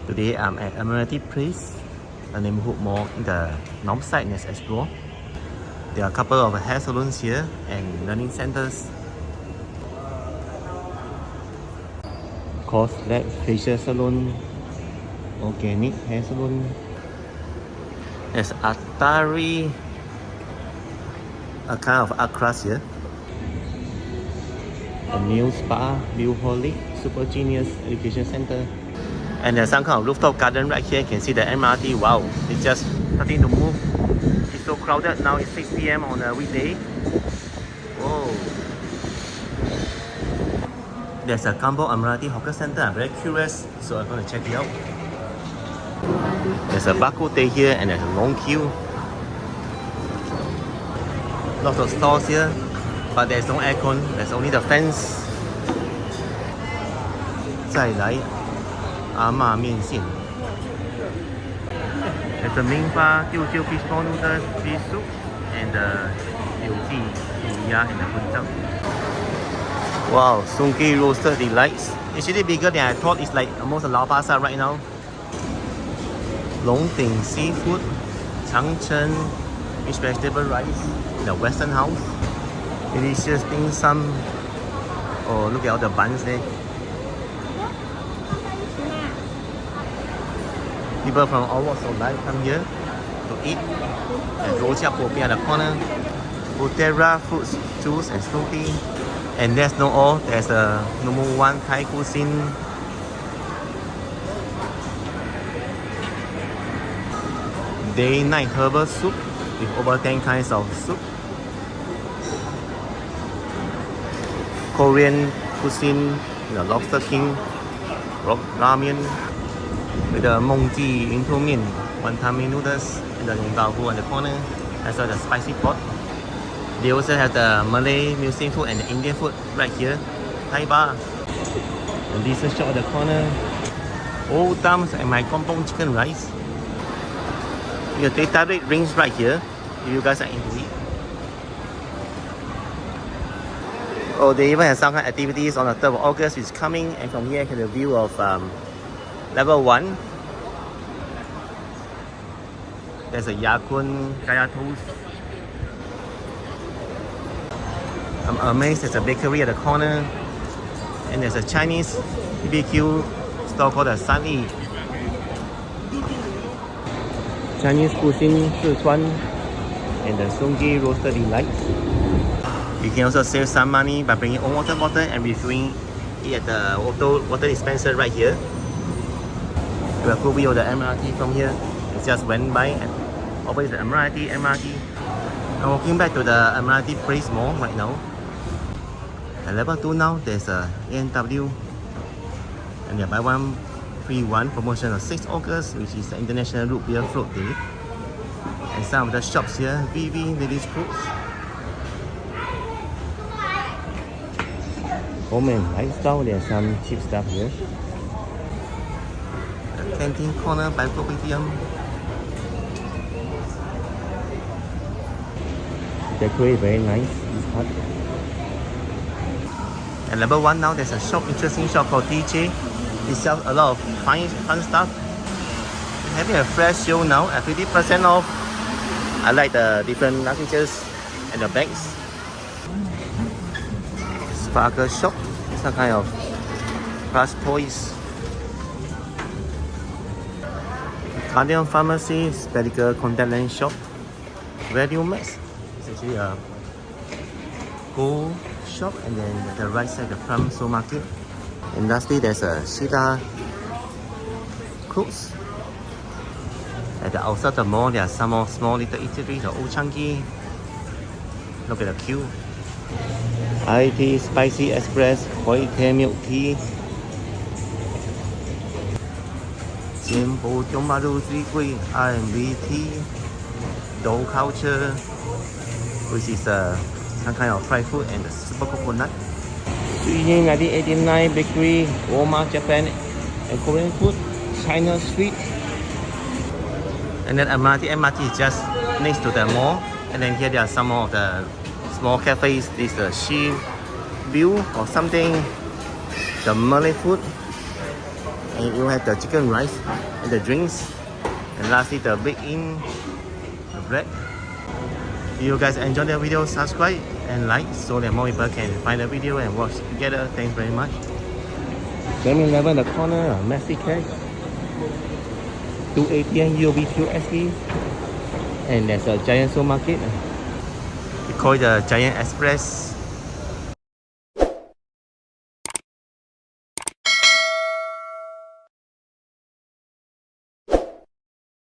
Today I'm at Admiralty Place, a neighborhood mall in the north side. Let's explore. There are a couple of hair salons here and learning centers. Course Lab Facial Salon, Organic Hair Salon. There's Atari, a kind of art class here. A new spa, Bioholic, Super Genius Education Center. And there's some kind of rooftop garden right here. You can see the MRT. Wow, it's just starting to move. It's so crowded now. It's 6 p.m. on a weekday. Whoa. There's a Kampung Admiralty hawker center. I'm very curious, so I'm going to check it out. There's a barcode here and there's a long queue. Lots of stores here, but there's no aircon. There's only the fence. 再来阿嬷面线。There's a Mingfa Teochew fish ball noodles, fish soup, and the Liuji Luya and the Punjab. Wow, Sungei roasted delights. It's really bigger than I thought. It's like almost a Lao Pasar right now. Long Ting seafood, Changcheng fish vegetable rice in the Western house. Delicious dim sum. Oh, look at all the buns there. People from all walks of life come here to eat. There's Rojak Popi at the corner, Butera fruits, juice and smoothie. And that's not all. There's a number one Thai cuisine. Day-night herbal soup with over 10 kinds of soup. Korean cuisine, the Lobster King, Rock Ramen, with the Mongji Yingtou Mian, Wanton Mee noodles, and the Yong Tau Fu on the corner, as well as the spicy pot. They also have the Malay Muslim food and the Indian food right here. Thai bar. And this is shop at the corner. Old Dams and my Kampung chicken rice. Your data rate rings right here if you guys are into it. Oh, they even have some kind of activities on the 3rd of August, which is coming, and from here you can have a view of level 1. There's a Yakun Kaya Toast. I'm amazed there's a bakery at the corner, and there's a Chinese BBQ store called the Sunny. Chinese cuisine, Sichuan, and the Sungei roasted delights. You can also save some money by bringing your own water bottle and refilling it at the water dispenser right here. We have a cool view of the MRT from here. It just went by, and over is the MRT. I'm walking back to the Admiralty Place Mall right now. At level 2 now, there's a A&W, and they buy one free one promotion on 6th August, which is the International Root Beer Float Day. And some of the shops here, VV, Ladies Clothes. Home and lifestyle, there's some cheap stuff here. The canteen corner by Kopitiam. Decorate very nice, this part. At level 1 now, there's a shop, interesting shop called DJ. It sells a lot of fun stuff. We're having a flash sale now at 50% off. I like the different luggages and the bags. Sparkle shop, some kind of plush toys. Guardian Pharmacy, medical contact lens shop. Value Max, it's actually a gold shop, and then at the right side the Plum Soul Market. And lastly, there's a Sheila Clothes. At the outside of the mall, there are some more small little eateries, the Old Changi. Look at the queue. IT Spicy Express, White Tea Milk Tea. Jianbo Tiongmaru Zigui R&B Tea. Dough Culture, which is some kind of fried food, and the super coconut. 1989 bakery, Walmart Japan and Korean food, China street. And then MRT is just next to the mall. And then here there are some more of the small cafes. This is the She View or something. The Malay food. And you have the chicken rice and the drinks. And lastly, the baked-in bread. If you guys enjoyed the video, subscribe and like so that more people can find the video and watch together. Thanks very much. 7-Eleven in the corner, Maxi Cash, 2 ATM, UOB QSE, and there's a giant supermarket. We call it the Giant Express.